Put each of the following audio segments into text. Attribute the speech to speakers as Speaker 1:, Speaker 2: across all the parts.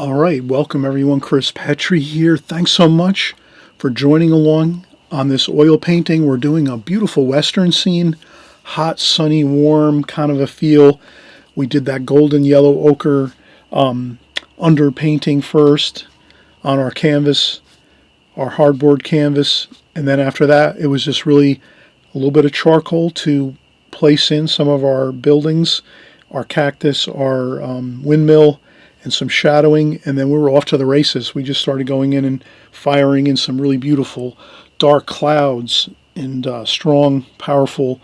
Speaker 1: All right, welcome everyone. Chris Petri here. Thanks so much for joining along on this oil painting. We're doing a beautiful western scene, hot, sunny, warm kind of a feel. We did that golden yellow ochre under painting first on our canvas, our hardboard canvas, and then after that it was just really a little bit of charcoal to place in some of our buildings, our cactus, our windmill, and some shadowing, and then we were off to the races. We just started going in and firing in some really beautiful dark clouds and strong, powerful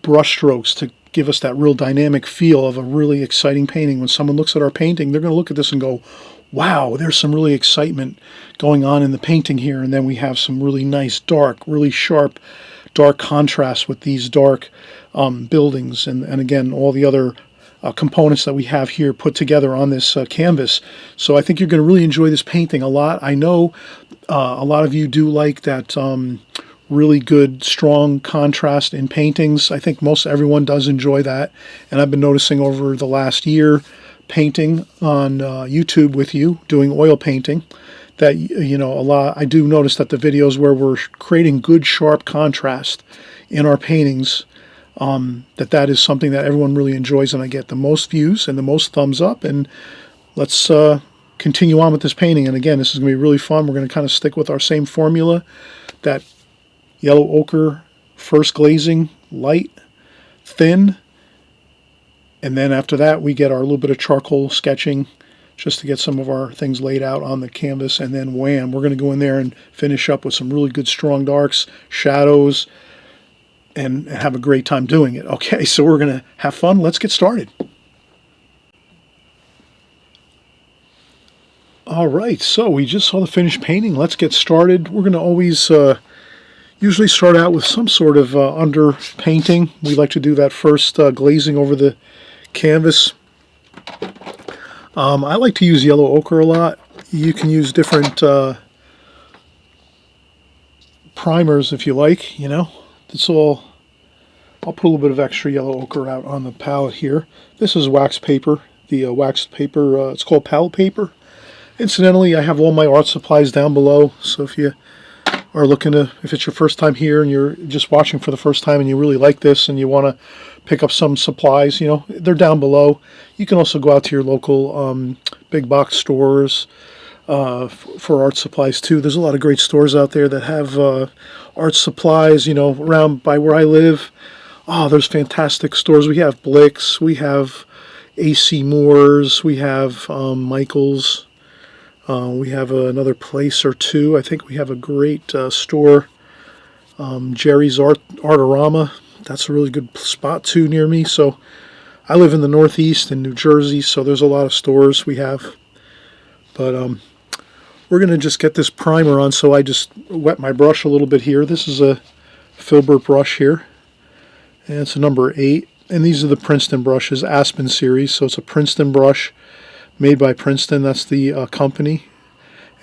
Speaker 1: brush strokes to give us that real dynamic feel of a really exciting painting. When someone looks at our painting, they're going to look at this and go, wow, there's some really excitement going on in the painting here. And then we have some really nice, dark, really sharp, dark contrast with these dark buildings and again, all the other components that we have here put together on this canvas. So I think you're going to really enjoy this painting a lot. I know a lot of you do like that really good, strong contrast in paintings. I think most everyone does enjoy that. And I've been noticing over the last year painting on YouTube with you, doing oil painting, that, you know, a lot, I do notice that the videos where we're creating good, sharp contrast in our paintings, that is something that everyone really enjoys, and I get the most views and the most thumbs up. And let's continue on with this painting. And again, this is going to be really fun. We're going to kind of stick with our same formula, that yellow ochre first glazing, light, thin, and then after that we get our little bit of charcoal sketching just to get some of our things laid out on the canvas, and then wham, we're going to go in there and finish up with some really good strong darks, shadows, and have a great time doing it. Okay, so we're going to have fun. Let's get started. All right, so we just saw the finished painting. Let's get started. We're going to always usually start out with some sort of under painting. We like to do that first glazing over the canvas. I like to use yellow ochre a lot. You can use different primers if you like, you know. It's all, I'll put a little bit of extra yellow ochre out on the palette here. This is wax paper. The wax paper, it's called palette paper. Incidentally, I have all my art supplies down below, so if you are looking to, if it's your first time here and you're just watching for the first time and you really like this and you want to pick up some supplies, you know, they're down below. You can also go out to your local big box stores for art supplies too. There's a lot of great stores out there that have art supplies, you know, around by where I live. Oh, there's fantastic stores. We have Blick's, we have AC Moore's, we have Michael's. We have another place or two. I think we have a great store, Jerry's Artorama. That's a really good spot too near me. So I live in the Northeast in New Jersey, so there's a lot of stores we have. But we're going to just get this primer on, so I just wet my brush a little bit here. This is a Filbert brush here, and it's a number 8. And these are the Princeton brushes, Aspen series. So it's a Princeton brush made by Princeton. That's the company.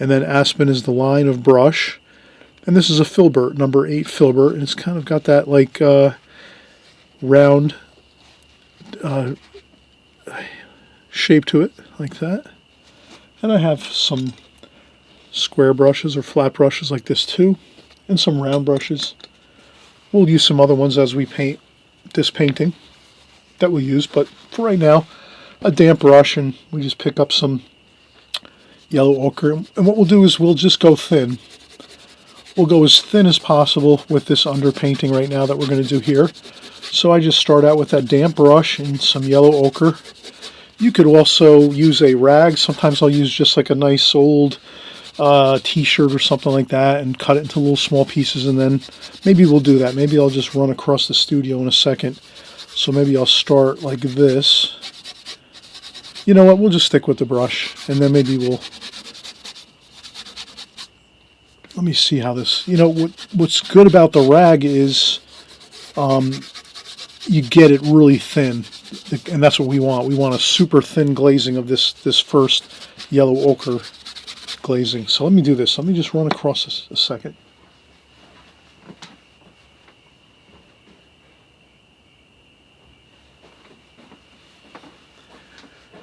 Speaker 1: And then Aspen is the line of brush. And this is a Filbert, number 8 Filbert. And it's kind of got that like round shape to it, like that. And I have some square brushes or flat brushes like this too, and some round brushes. We'll use some other ones as we paint this painting that we'll use, but for right now, a damp brush, and we just pick up some yellow ochre. And what we'll do is we'll just go thin. We'll go as thin as possible with this under painting right now that we're going to do here. So I just start out with that damp brush and some yellow ochre. You could also use a rag. Sometimes I'll use just like a nice old t-shirt or something like that and cut it into little small pieces, and then maybe we'll do that. Maybe I'll just run across the studio in a second. So maybe I'll start like this. You know what, we'll just stick with the brush, and then maybe we'll, let me see how this, you know, what's good about the rag is you get it really thin, and that's what we want. We want a super thin glazing of this first yellow ochre glazing. So let me do this. Let me just run across this a second.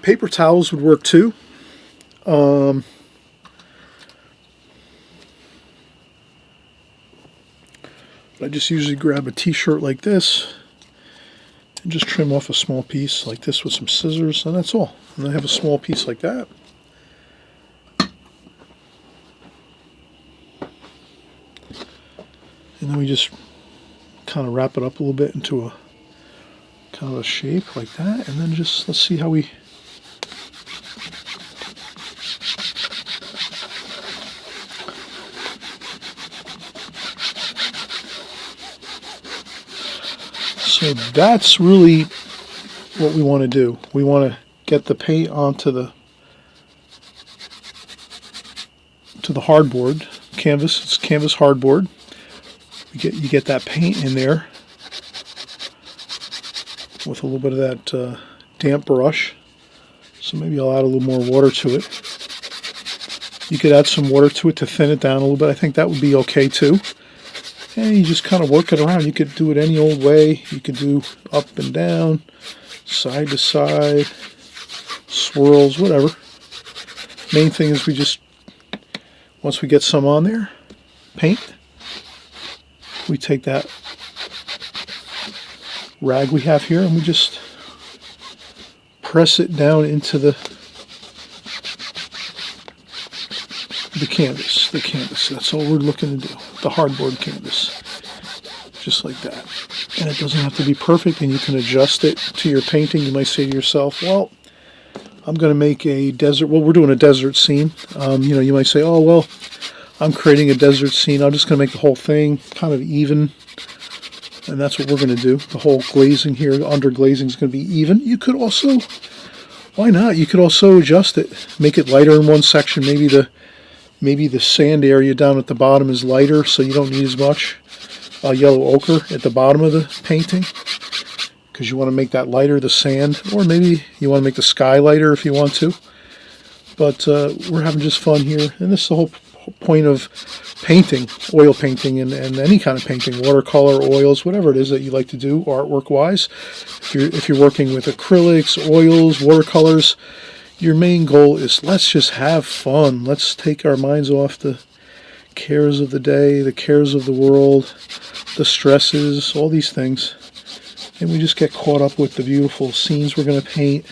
Speaker 1: Paper towels would work too. I just usually grab a t-shirt like this and just trim off a small piece like this with some scissors, and that's all. And I have a small piece like that. And then we just kind of wrap it up a little bit into a kind of a shape like that, and then just let's see how we so that's really what we want to do. We want to get the paint onto the hardboard canvas. It's canvas hardboard. You get that paint in there with a little bit of that damp brush. So maybe I'll add a little more water to it. You could add some water to it to thin it down a little bit. I think that would be okay too. And you just kind of work it around. You could do it any old way. You could do up and down, side to side, swirls, whatever. Main thing is we just, once we get some on there, paint, we take that rag we have here and we just press it down into the canvas. That's all we're looking to do. The hardboard canvas. Just like that. And it doesn't have to be perfect, and you can adjust it to your painting. You might say to yourself, well, I'm going to make a desert. Well, we're doing a desert scene. You might say, oh, well, I'm creating a desert scene. I'm just going to make the whole thing kind of even. And that's what we're going to do. The whole glazing here, under glazing is going to be even. You could also, why not? You could also adjust it. Make it lighter in one section. Maybe the sand area down at the bottom is lighter, so you don't need as much yellow ochre at the bottom of the painting, because you want to make that lighter, the sand, or maybe you want to make the sky lighter if you want to. But we're having just fun here, and this is the whole point of painting, oil painting, and any kind of painting, watercolor, oils, whatever it is that you like to do artwork-wise. If you're working with acrylics, oils, watercolors, your main goal is let's just have fun. Let's take our minds off the cares of the day, the cares of the world, the stresses, all these things. And we just get caught up with the beautiful scenes we're going to paint,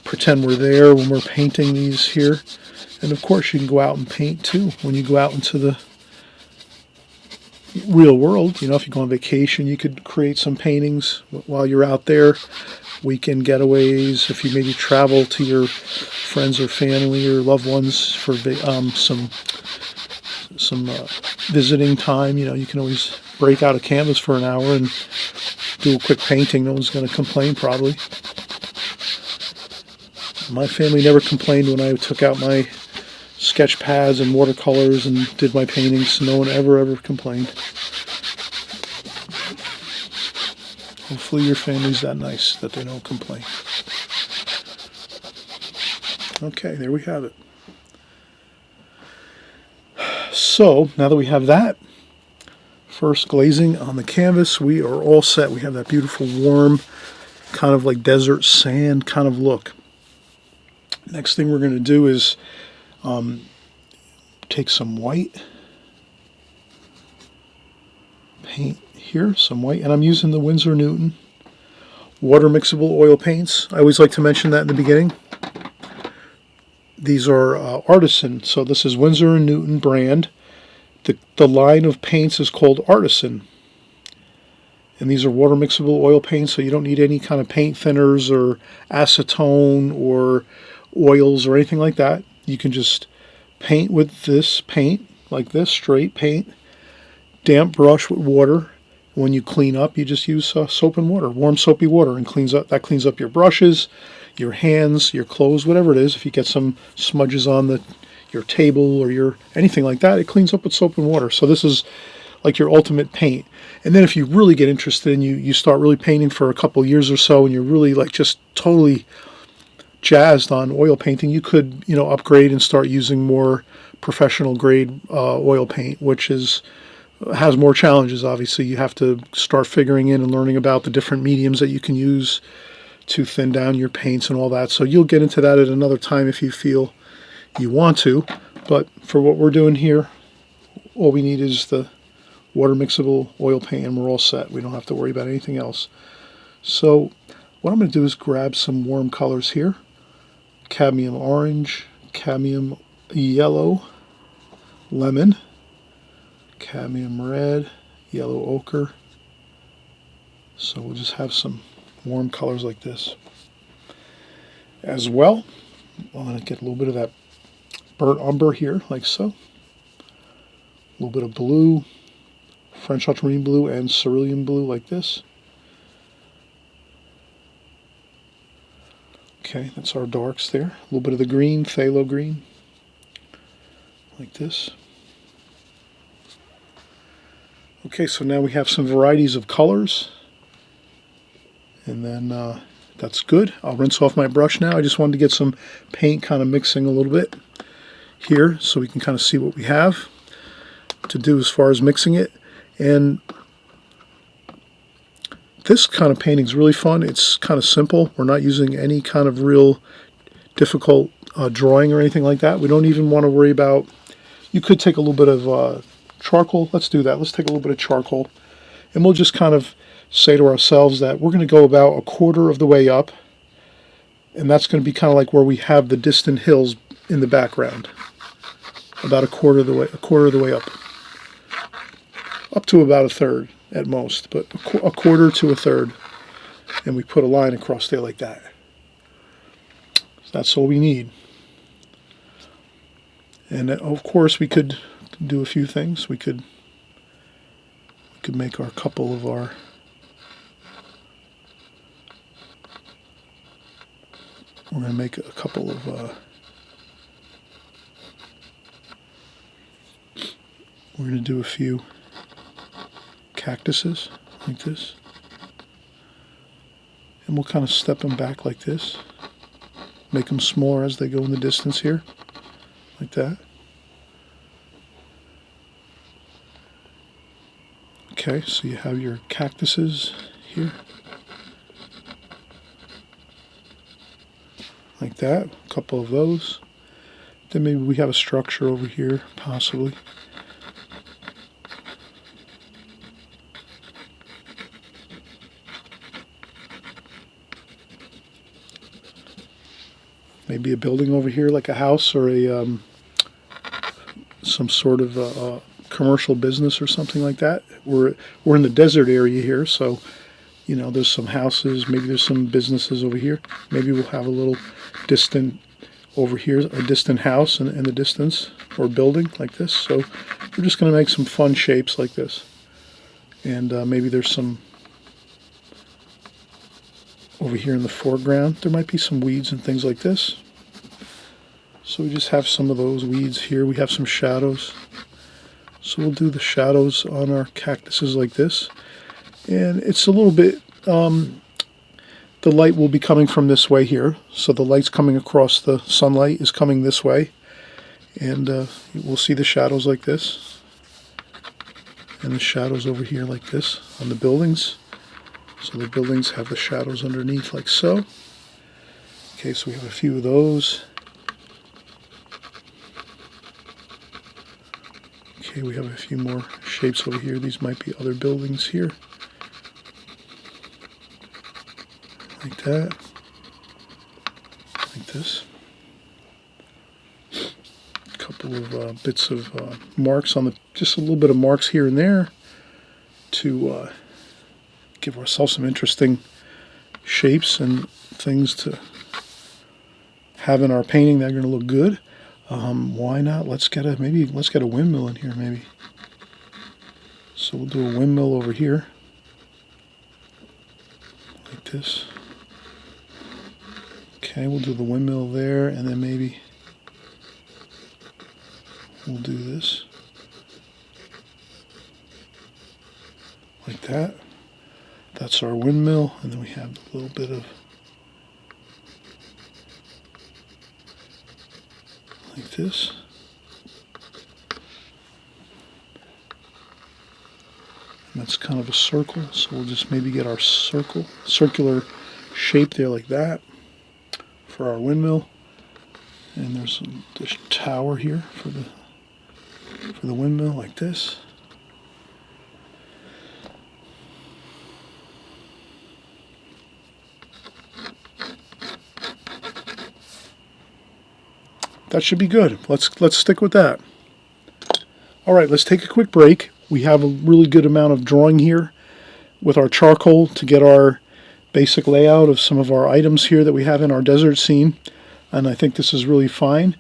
Speaker 1: pretend we're there when we're painting these here. And of course you can go out and paint too when you go out into the real world. If you go on vacation, you could create some paintings while you're out there. Weekend getaways, if you maybe travel to your friends or family or loved ones for some visiting time, you can always break out a canvas for an hour and do a quick painting. No one's going to complain probably. My family never complained when I took out my sketch pads and watercolors and did my paintings. No one ever complained. Hopefully your family's that nice that they don't complain. Okay, there we have it. So, now that we have that first glazing on the canvas, we are all set. We have that beautiful warm, kind of like desert sand kind of look. Next thing we're going to do is take some white, paint here, some white, and I'm using the Winsor Newton water mixable oil paints. I always like to mention that in the beginning. These are Artisan, so this is Winsor & Newton brand. The line of paints is called Artisan. And these are water mixable oil paints, so you don't need any kind of paint thinners or acetone or oils or anything like that. You can just paint with this paint, like this, straight paint, damp brush with water. When you clean up, you just use soap and water, warm soapy water, and cleans up your brushes, your hands, your clothes, whatever it is. If you get some smudges on your table or anything like that, it cleans up with soap and water. So this is like your ultimate paint. And then if you really get interested and you start really painting for a couple years or so, and you're really like just totally jazzed on oil painting, you could upgrade and start using more professional grade oil paint, which has more challenges. Obviously, you have to start figuring in and learning about the different mediums that you can use to thin down your paints and all that. So you'll get into that at another time if you feel you want to, but for what we're doing here, all we need is the water mixable oil paint and we're all set. We don't have to worry about anything else. So what I'm going to do is grab some warm colors here. Cadmium orange, cadmium yellow, lemon, cadmium red, yellow ochre. So we'll just have some warm colors like this. As well, I'm going to get a little bit of that burnt umber here, like so. A little bit of blue, French ultramarine blue and cerulean blue like this. Okay, that's our darks there. A little bit of the green, phthalo green, like this. Okay, so now we have some varieties of colors. And then that's good. I'll rinse off my brush now. I just wanted to get some paint kind of mixing a little bit here so we can kind of see what we have to do as far as mixing it. And this kind of painting is really fun. It's kind of simple. We're not using any kind of real difficult drawing or anything like that. We don't even want to worry about, you could take a little bit of charcoal. Let's do that. Let's take a little bit of charcoal. And we'll just kind of say to ourselves that we're going to go about a quarter of the way up. And that's going to be kind of like where we have the distant hills in the background. About a quarter of the way up. Up to about a third at most, but a quarter to a third. And we put a line across there like that. So that's all we need. And of course we could do a few things. We could make our couple of our we're going to make a couple of we're going to do a few cactuses like this, and we'll kind of step them back like this, make them smaller as they go in the distance here, like that. Okay, so you have your cactuses here, like that, a couple of those. Then maybe we have a structure over here, possibly. Maybe a building over here, like a house or a some sort of commercial business or something like that. We're in the desert area here, so you know there's some houses. Maybe there's some businesses over here. Maybe we'll have a little distant over here, a distant house in the distance or building like this. So we're just going to make some fun shapes like this, and maybe there's some over here in the foreground. There might be some weeds and things like this. So we just have some of those weeds here. We have some shadows. So we'll do the shadows on our cactuses like this. And it's a little bit, the light will be coming from this way here. So the light's coming across, the sunlight is coming this way. And we'll see the shadows like this. And the shadows over here like this on the buildings. So the buildings have the shadows underneath like so. Okay, so we have a few of those. Okay, we have a few more shapes over here. These might be other buildings here. Like that. Like this. A couple of bits of marks on the, just a little bit of marks here and there to give ourselves some interesting shapes and things to have in our painting that are going to look good. Why not? Let's get a windmill in here maybe. So we'll do a windmill over here, like this. Okay, we'll do the windmill there, and then maybe we'll do this, like that. That's our windmill, and then we have a little bit of like this. And that's kind of a circle, so we'll just maybe get our circular shape there like that for our windmill. And there's this tower here for the windmill, like this. That should be good. Let's stick with that. All right, let's take a quick break. We have a really good amount of drawing here with our charcoal to get our basic layout of some of our items here that we have in our desert scene, and I think this is really fine.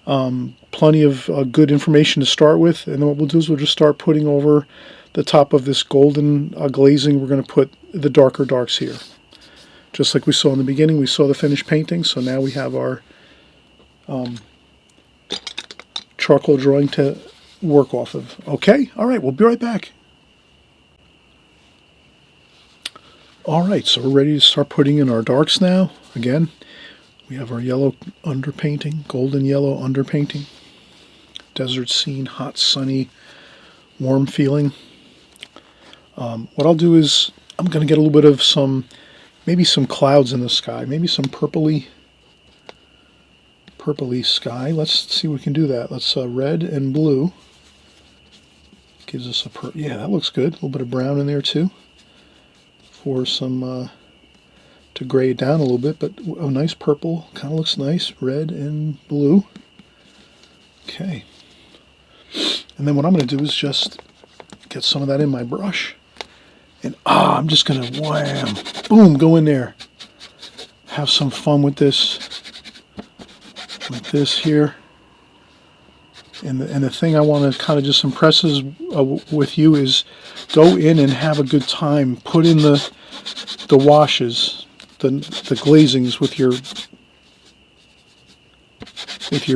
Speaker 1: Plenty of good information to start with, and then what we'll do is we'll just start putting over the top of this golden glazing. We're going to put the darker darks here. Just like we saw in the beginning, we saw the finished painting, so now we have our charcoal drawing to work off of. Okay, all right, we'll be right back. All right, so we're ready to start putting in our darks now. Again, we have our yellow underpainting, golden yellow underpainting. Desert scene, hot, sunny, warm feeling. What I'll do is I'm going to get a little bit of maybe some clouds in the sky, maybe some purpley sky. Let's see if we can do that. Let's red and blue. Gives us yeah, that looks good. A little bit of brown in there too, for some to gray it down a little bit. But a nice purple, kind of looks nice. Red and blue. Okay. And then what I'm going to do is just get some of that in my brush, and I'm just going to wham, boom, go in there. Have some fun with this. Like this here, and the thing I want to kind of just impress with you is go in and have a good time. Put in the washes, the glazings with your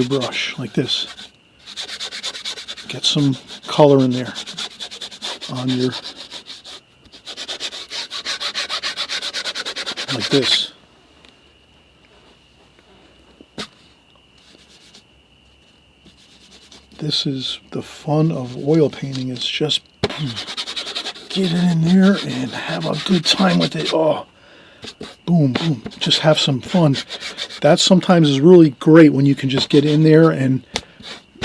Speaker 1: brush like this. Get some color in there on your, like this. This is the fun of oil painting, is just get it in there and have a good time with it. Oh, boom, boom. Just have some fun. That sometimes is really great when you can just get in there and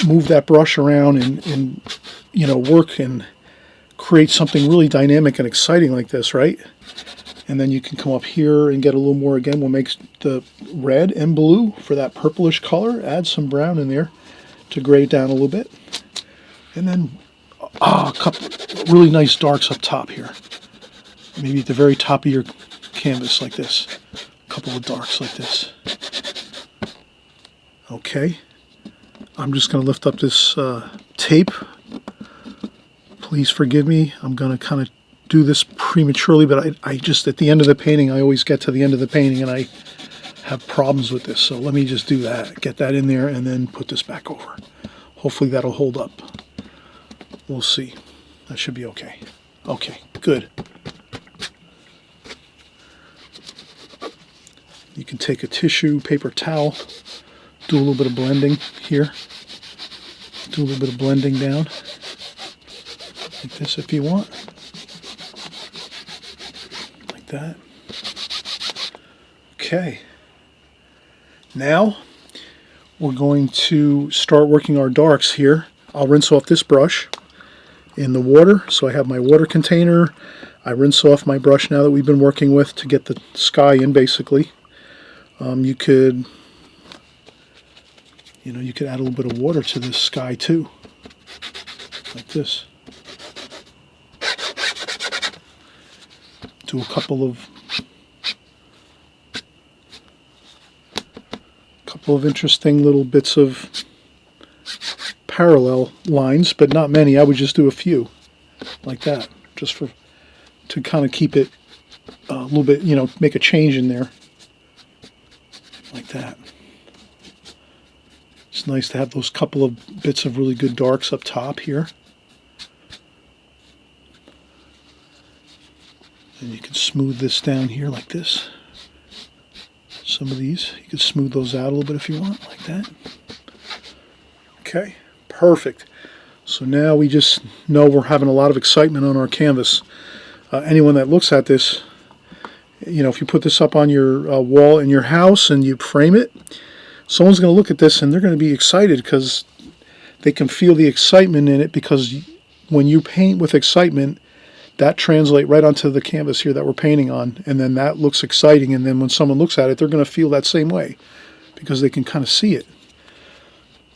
Speaker 1: move that brush around and work and create something really dynamic and exciting like this, right? And then you can come up here and get a little more. Again, we'll make the red and blue for that purplish color. Add some brown in there to gray it down a little bit, and then a couple really nice darks up top here, maybe at the very top of your canvas like this. A couple of darks like this. Okay, I'm just going to lift up this tape. Please forgive me, I'm going to kind of do this prematurely, but I just, at the end of the painting, I always get to the end of the painting and I have problems with this, so let me just do that, get that in there, and then put this back over. Hopefully that'll hold up. We'll see. That should be okay. Okay, good. You can take a tissue, paper towel, do a little bit of blending here. Do a little bit of blending down, like this if you want. Like that. Okay. Now we're going to start working our darks here. I'll rinse off this brush in the water. So I have my water container. I rinse off my brush now that we've been working with to get the sky in, basically. You could add a little bit of water to this sky too, like this. Do a couple of interesting little bits of parallel lines, but not many. I would just do a few like that, just to kind of keep it a little bit, make a change in there like that. It's nice to have those couple of bits of really good darks up top here. And you can smooth this down here like this. Some of these, you can smooth those out a little bit if you want, like that. Okay, perfect. So now we just know we're having a lot of excitement on our canvas. Anyone that looks at this, if you put this up on your wall in your house and you frame it, someone's going to look at this and they're going to be excited because they can feel the excitement in it, because when you paint with excitement, that translates right onto the canvas here that we're painting on, and then that looks exciting, and then when someone looks at it, they're going to feel that same way because they can kind of see it.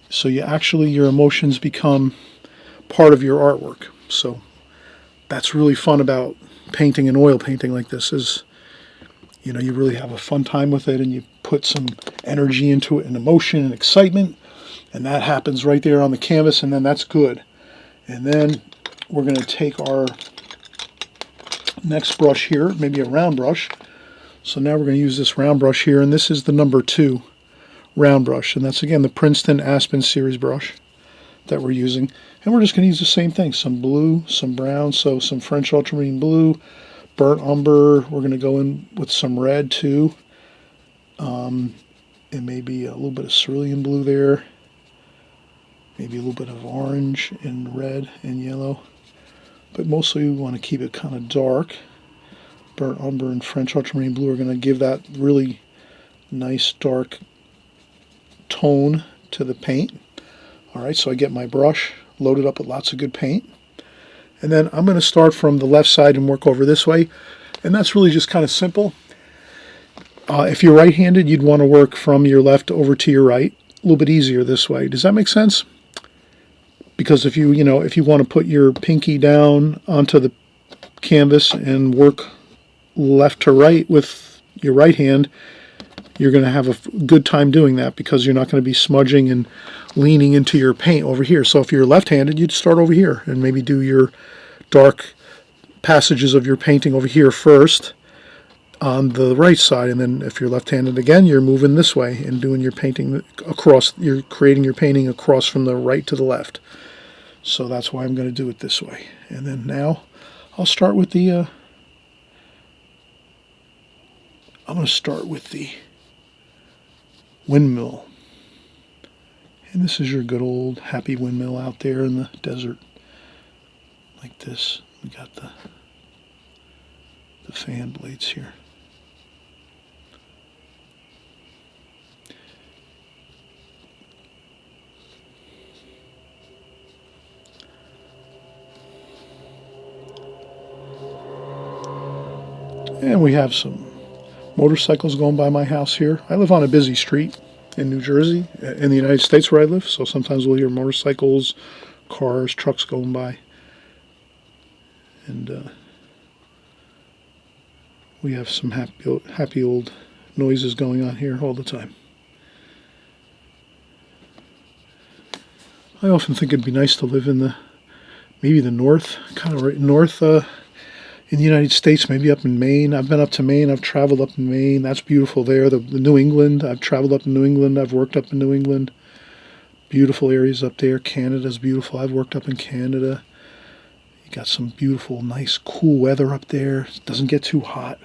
Speaker 1: So your emotions become part of your artwork. So that's really fun about painting and oil painting like this is, you really have a fun time with it, and you put some energy into it and emotion and excitement, and that happens right there on the canvas, and then that's good. And then we're going to take our next brush here, maybe a round brush. So now we're going to use this round brush here, and this is the number 2 round brush, and that's again the Princeton Aspen series brush that we're using. And we're just going to use the same thing, some blue, some brown, so some French ultramarine blue, burnt umber. We're going to go in with some red too, and maybe a little bit of cerulean blue there, maybe a little bit of orange and red and yellow, but mostly we want to keep it kind of dark. Burnt umber and French ultramarine blue are going to give that really nice dark tone to the paint. Alright, so I get my brush loaded up with lots of good paint, and then I'm going to start from the left side and work over this way, and that's really just kind of simple. If you're right-handed, you'd want to work from your left over to your right. A little bit easier this way. Does that make sense? Because if you want to put your pinky down onto the canvas and work left to right with your right hand, you're going to have a good time doing that, because you're not going to be smudging and leaning into your paint over here. So if you're left-handed, you'd start over here and maybe do your dark passages of your painting over here first on the right side, and then if you're left-handed again, you're moving this way and doing your painting across. You're creating your painting across from the right to the left. So that's why I'm going to do it this way. And then now I'll start with the windmill. And this is your good old happy windmill out there in the desert like this. We got the fan blades here. And we have some motorcycles going by my house here. I live on a busy street in New Jersey, in the United States where I live, so sometimes we'll hear motorcycles, cars, trucks going by. And we have some happy old noises going on here all the time. I often think it'd be nice to live in maybe the north, kind of right north in the United States, maybe up in Maine. I've been up to Maine. I've traveled up in Maine. That's beautiful there. The New England, I've traveled up in New England. I've worked up in New England. Beautiful areas up there. Canada's beautiful. I've worked up in Canada. You got some beautiful, nice, cool weather up there. It doesn't get too hot.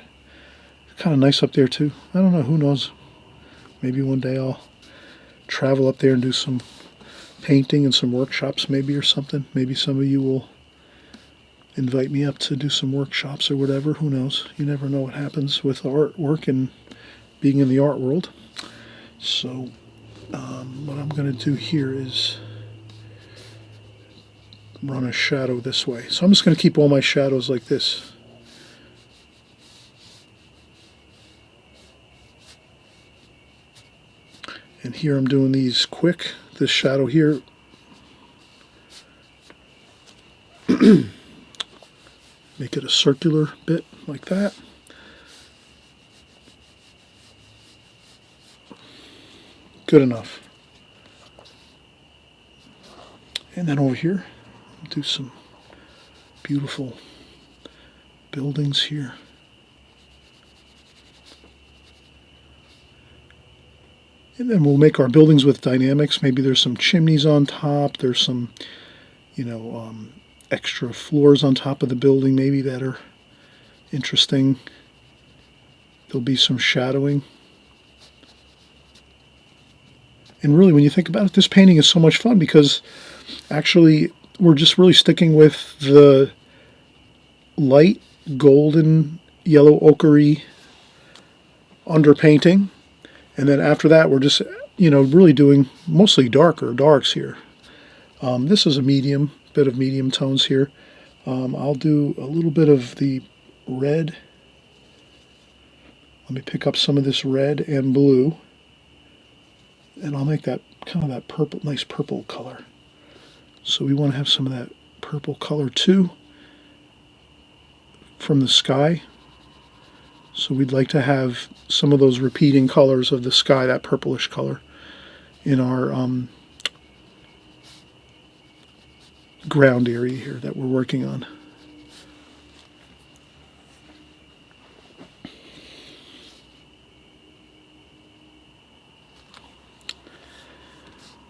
Speaker 1: It's kind of nice up there too. I don't know. Who knows? Maybe one day I'll travel up there and do some painting and some workshops maybe, or something. Maybe some of you will invite me up to do some workshops or whatever. Who knows? You never know what happens with artwork and being in the art world. So what I'm going to do here is run a shadow this way. So I'm just going to keep all my shadows like this. And here I'm doing these quick. This shadow here, make it a circular bit like that. Good enough. And then over here, do some beautiful buildings here. And then we'll make our buildings with dynamics. Maybe there's some chimneys on top. There's some, extra floors on top of the building maybe that are interesting. There'll be some shadowing. And really, when you think about it, this painting is so much fun because actually we're just really sticking with the light golden yellow ochre underpainting. And then after that, we're just, really doing mostly darker darks here. This is a bit of medium tones here. I'll do a little bit of the red. Let me pick up some of this red and blue, and I'll make that kind of that purple, nice purple color. So we want to have some of that purple color too from the sky. So we'd like to have some of those repeating colors of the sky, that purplish color, in our ground area here that we're working on.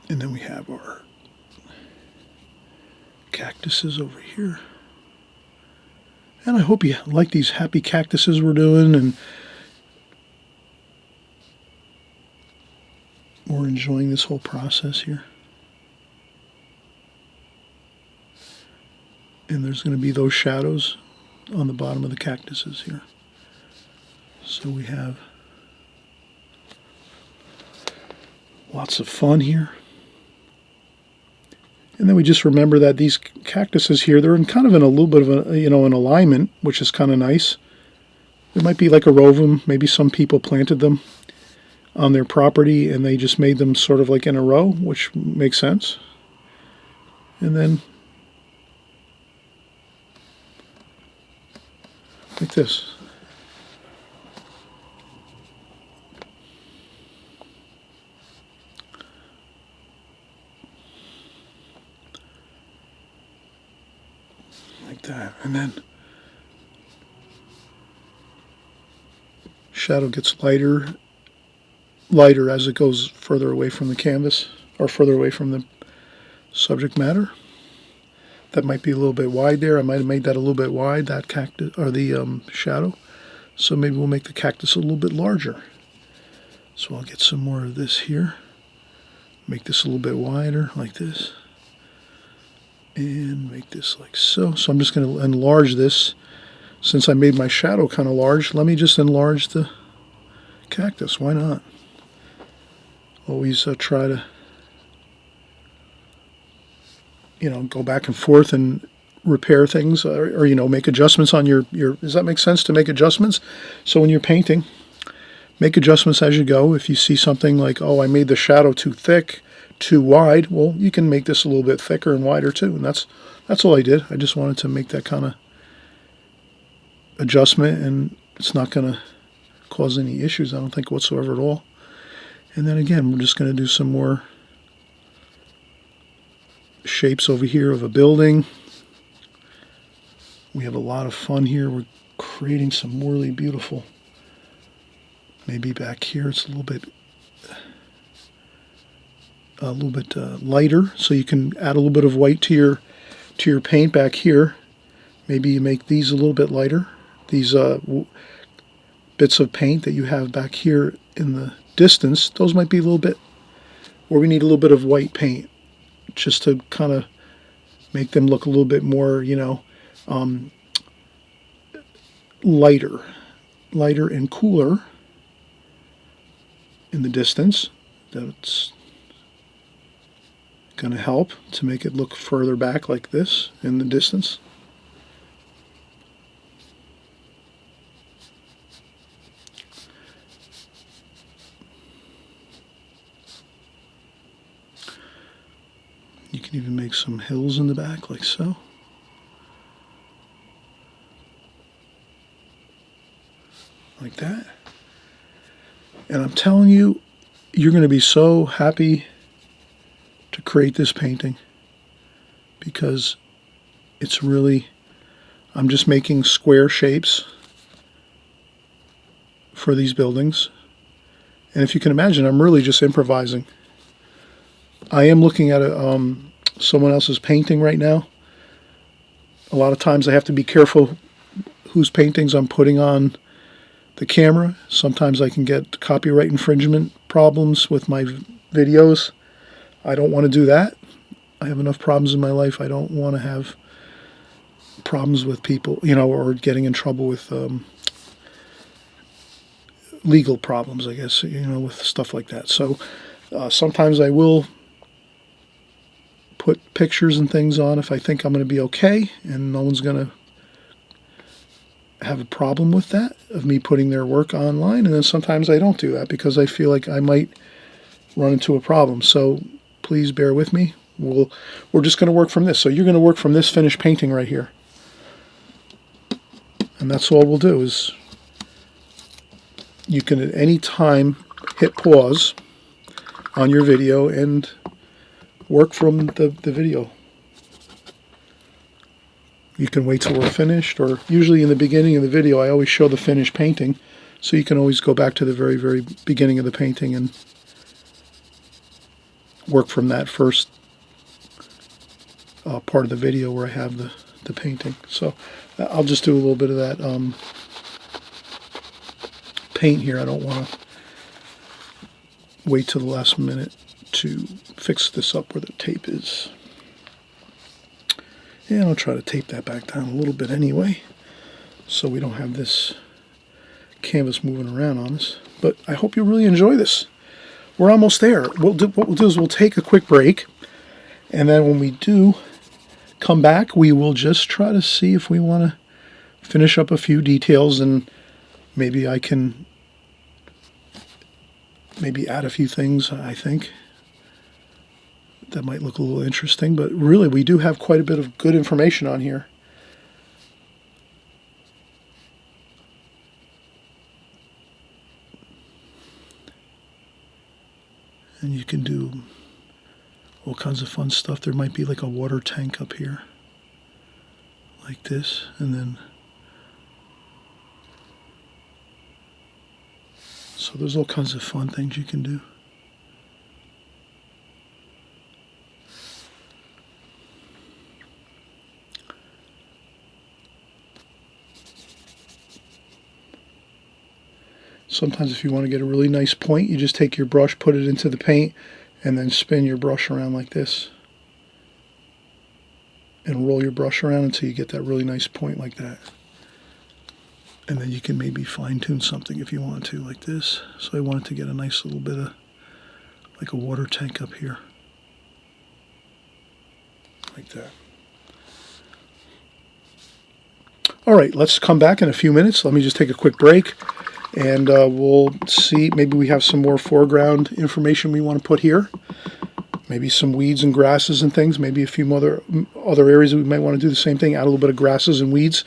Speaker 1: And then we have our cactuses over here. And I hope you like these happy cactuses we're doing, and we're enjoying this whole process here. And there's going to be those shadows on the bottom of the cactuses here. So we have lots of fun here. And then we just remember that these cactuses here, they're in kind of in a little bit of an alignment, which is kind of nice. It might be like a row of them. Maybe some people planted them on their property and they just made them sort of like in a row, which makes sense. And then like this. Like that. And then shadow gets lighter as it goes further away from the canvas or further away from the subject matter. That might be a little bit wide there. I might have made that a little bit wide, that cactus or the shadow. So maybe we'll make the cactus a little bit larger. So I'll get some more of this here. Make this a little bit wider, like this. And make this like so. So I'm just going to enlarge this. Since I made my shadow kind of large, let me just enlarge the cactus. Why not? Always try to, go back and forth and repair things or make adjustments on your, does that make sense to make adjustments? So when you're painting, make adjustments as you go. If you see something like, oh, I made the shadow too thick, too wide, well, you can make this a little bit thicker and wider too. And that's all I did. I just wanted to make that kind of adjustment, and it's not going to cause any issues, I don't think, whatsoever at all. And then again, we're just going to do some more shapes over here of a building. We have a lot of fun here. We're creating some really beautiful, maybe back here it's a little bit lighter, so you can add a little bit of white to your paint back here. Maybe you make these a little bit lighter, these bits of paint that you have back here in the distance. Those might be a little bit where we need a little bit of white paint just to kind of make them look a little bit more, lighter and cooler in the distance. That's going to help to make it look further back like this in the distance. You can even make some hills in the back like so. Like that. And I'm telling you, you're going to be so happy to create this painting because it's really, I'm just making square shapes for these buildings. And if you can imagine, I'm really just improvising. I am looking at someone else's painting right now. A lot of times I have to be careful whose paintings I'm putting on the camera. Sometimes I can get copyright infringement problems with my videos. I don't want to do that. I have enough problems in my life. I don't want to have problems with people, or getting in trouble with legal problems, I guess, with stuff like that. So Sometimes I will put pictures and things on if I think I'm going to be okay and no one's going to have a problem with that, of me putting their work online. And then sometimes I don't do that because I feel like I might run into a problem. So please bear with me. We're just going to work from this. So you're going to work from this finished painting right here. And that's all we'll do. Is you can at any time hit pause on your video and work from the video. You can wait till we're finished, or usually in the beginning of the video I always show the finished painting, so you can always go back to the very, very beginning of the painting and work from that first part of the video where I have the painting. So I'll just do a little bit of that paint here. I don't want to wait till the last minute to fix this up where the tape is. And I'll try to tape that back down a little bit anyway, so we don't have this canvas moving around on us. But I hope you really enjoy this. We're almost there. What we'll do is we'll take a quick break, and then when we do come back, we will just try to see if we want to finish up a few details, and maybe I can add a few things, I think, that might look a little interesting. But really, we do have quite a bit of good information on here. And you can do all kinds of fun stuff. There might be like a water tank up here, like this, and then so there's all kinds of fun things you can do. Sometimes if you want to get a really nice point, you just take your brush, put it into the paint, and then spin your brush around like this. And roll your brush around until you get that really nice point like that. And then you can maybe fine-tune something if you want to, like this. So I wanted to get a nice little bit of, like a water tank up here. Like that. All right, let's come back in a few minutes. Let me just take a quick break. And we'll see, maybe we have some more foreground information we want to put here. Maybe some weeds and grasses and things. Maybe a few other areas that we might want to do the same thing. Add a little bit of grasses and weeds.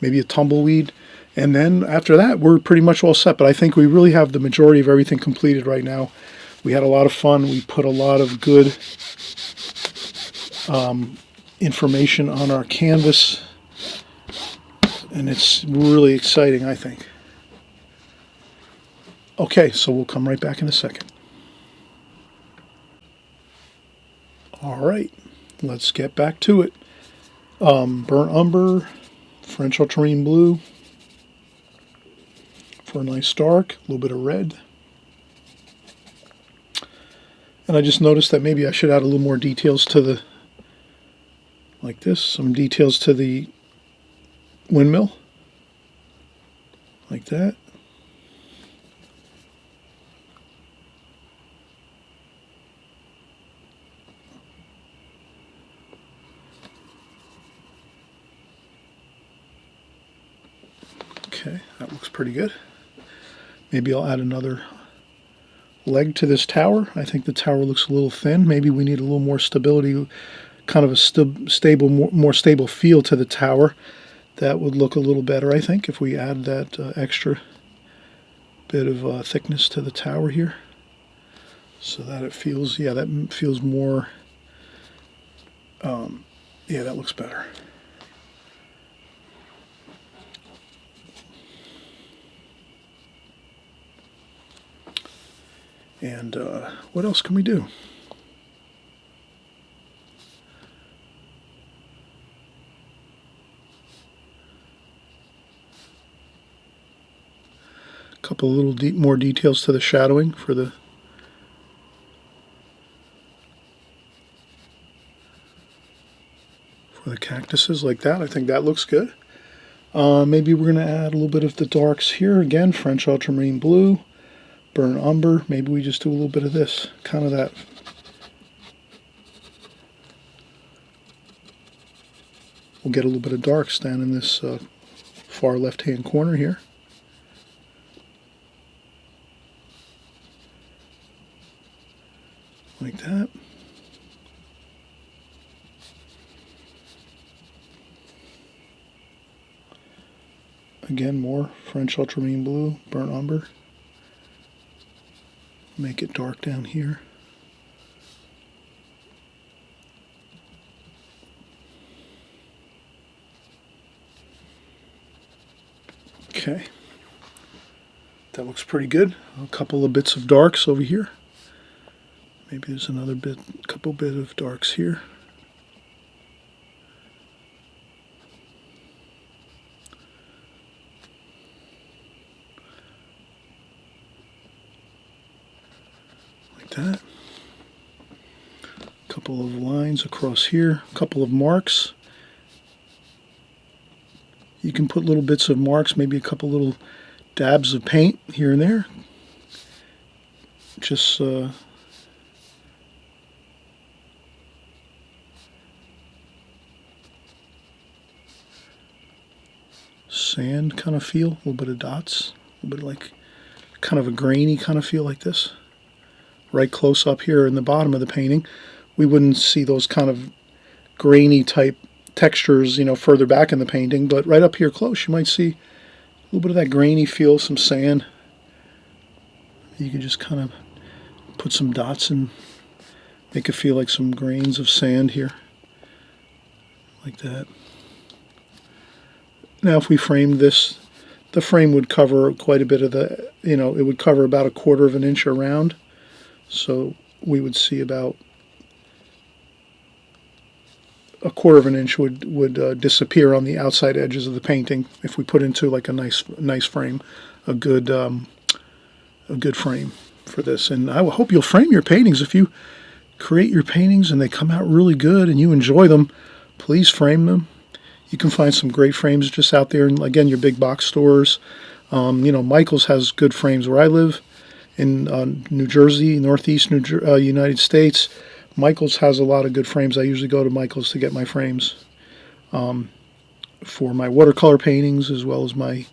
Speaker 1: Maybe a tumbleweed. And then after that, we're pretty much all set. But I think we really have the majority of everything completed right now. We had a lot of fun. We put a lot of good information on our canvas. And it's really exciting, I think. Okay, so we'll come right back in a second. All right, let's get back to it. Burnt umber, French ultramarine blue for a nice dark, a little bit of red. And I just noticed that maybe I should add a little more details to the, like this, some details to the windmill, like that. Okay, that looks pretty good. Maybe I'll add another leg to this tower. I think the tower looks a little thin. Maybe we need a little more stability, kind of a stable, more stable feel to the tower. That would look a little better, I think, if we add that extra bit of thickness to the tower here, so that it feels, yeah, that feels more, yeah, that looks better. And what else can we do? A couple of little more details to the shadowing for the cactuses, like that. I think that looks good. Maybe we're going to add a little bit of the darks here. Again, French ultramarine blue. burnt umber. Maybe we just do a little bit of this, kind of that. We'll get a little bit of darks down in this far left-hand corner here. Like that. Again, more French ultramarine blue, burnt umber. Make it dark down here. Okay, that looks pretty good. A couple of bits of darks over here. Maybe there's another bit, couple bit of darks here. Like that. A couple of lines across here, a couple of marks. You can put little bits of marks, maybe a couple little dabs of paint here and there. Just sand kind of feel, a little bit of dots, a little bit like kind of a grainy kind of feel like this. Right close up here in the bottom of the painting, we wouldn't see those kind of grainy type textures, you know, further back in the painting, but right up here close you might see a little bit of that grainy feel, some sand. You can just kind of put some dots and make it feel like some grains of sand here, like that. Now if we framed this, the frame would cover quite a bit of the, you know, it would cover about 1/4 of an inch around, so we would see about 1/4 of an inch would disappear on the outside edges of the painting if we put into like a nice frame, a good frame for this. And I hope you'll frame your paintings. If you create your paintings and they come out really good and you enjoy them, please frame them. You can find some great frames just out there, and again, your big box stores. You know, Michael's has good frames where I live in New Jersey, Northeast United States. Michael's has a lot of good frames. I usually go to Michael's to get my frames for my watercolor paintings as well as my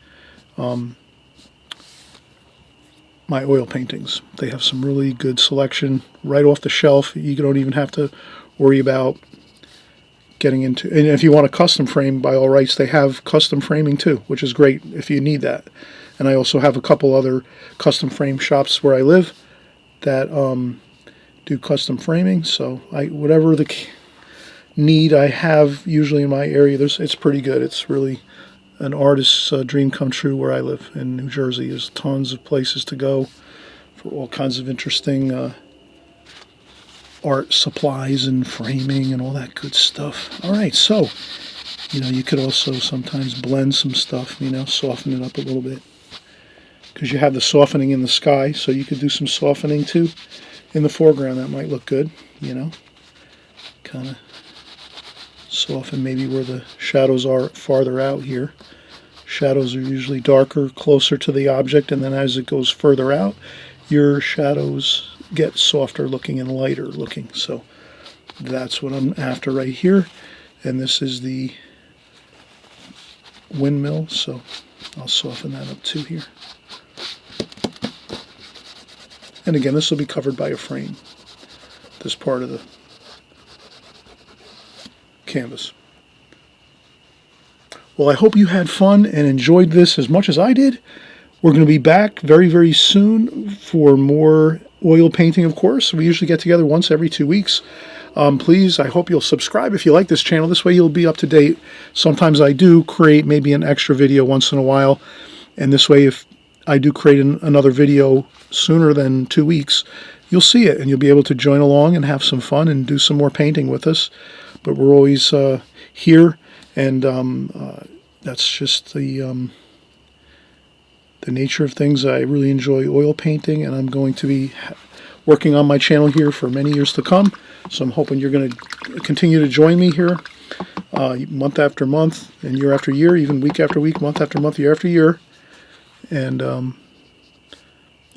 Speaker 1: my oil paintings. They have some really good selection right off the shelf. You don't even have to worry about getting into, and if you want a custom frame, by all rights, they have custom framing too, which is great if you need that. And I also have a couple other custom frame shops where I live that do custom framing. So whatever the need I have usually in my area, it's pretty good. It's really an artist's dream come true where I live in New Jersey. There's tons of places to go for all kinds of interesting art supplies and framing and all that good stuff. All right, so, you know, you could also sometimes blend some stuff, you know, soften it up a little bit, because you have the softening in the sky, so you could do some softening too in the foreground. That might look good, you know, kind of soften maybe where the shadows are farther out here. Shadows are usually darker closer to the object, and then as it goes further out, your shadows get softer looking and lighter looking. So that's what I'm after right here. And this is the windmill, so I'll soften that up too here. And again, this will be covered by a frame, this part of the canvas. Well, I hope you had fun and enjoyed this as much as I did. We're going to be back very, very soon for more oil painting, of course. We usually get together once every 2 weeks. Please, I hope you'll subscribe if you like this channel. This way you'll be up to date. Sometimes I do create maybe an extra video once in a while. And this way, if I do create another video sooner than 2 weeks, you'll see it and you'll be able to join along and have some fun and do some more painting with us. But we're always here, and that's just the nature of things. I really enjoy oil painting, and I'm going to be working on my channel here for many years to come. So I'm hoping you're going to continue to join me here month after month and year after year, even week after week, month after month, year after year. And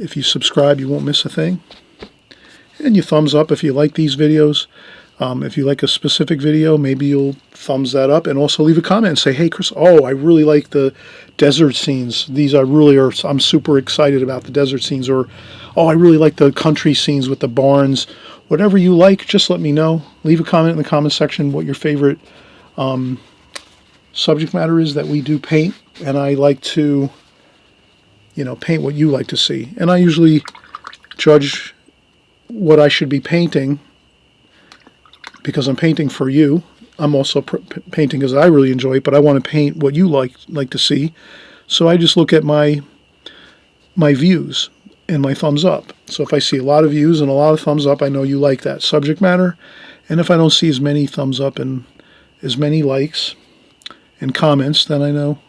Speaker 1: If you subscribe, you won't miss a thing. And you thumbs up if you like these videos. If you like a specific video, maybe you'll thumbs that up, and also leave a comment and say, hey, Chris, I really like the desert scenes. I'm super excited about the desert scenes. Or, I really like the country scenes with the barns. Whatever you like, just let me know. Leave a comment in the comment section what your favorite subject matter is that we do paint. And I like to, paint what you like to see. And I usually judge what I should be painting because I'm painting for you. I'm also painting because I really enjoy it, but I want to paint what you like to see. So I just look at my views and my thumbs up. So if I see a lot of views and a lot of thumbs up, I know you like that subject matter. And if I don't see as many thumbs up and as many likes and comments, then I know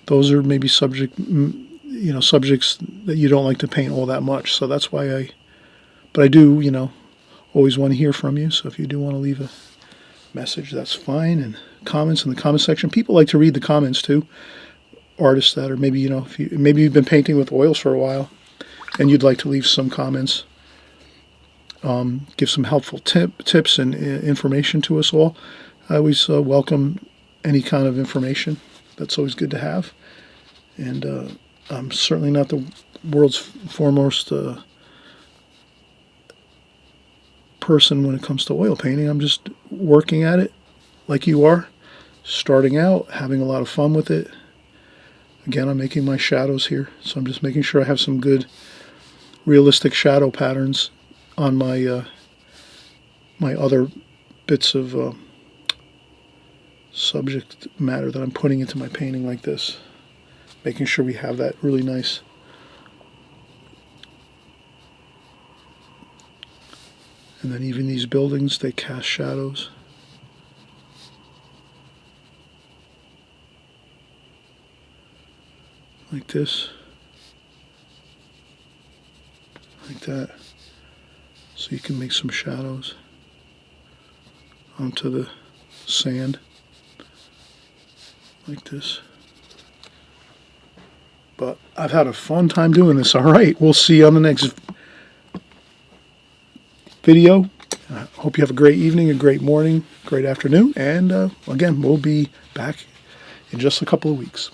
Speaker 1: those are maybe subjects that you don't like to paint all that much. So that's why but I do, always want to hear from you. So if you do want to leave a message, that's fine. And comments in the comment section. People like to read the comments too. Artists that are maybe, maybe you've been painting with oils for a while and you'd like to leave some comments, give some helpful tips and information to us all. I always welcome any kind of information. That's always good to have. And I'm certainly not the world's foremost person when it comes to oil painting. I'm just working at it like you are, starting out, having a lot of fun with it. Again, I'm making my shadows here, so I'm just making sure I have some good realistic shadow patterns on my my other bits of subject matter that I'm putting into my painting like this, making sure we have that really nice and then even these buildings, they cast shadows. Like this. Like that. So you can make some shadows onto the sand. Like this. But I've had a fun time doing this. All right, we'll see you on the next video. I hope you have a great evening, a great morning, great afternoon, and again, we'll be back in just a couple of weeks.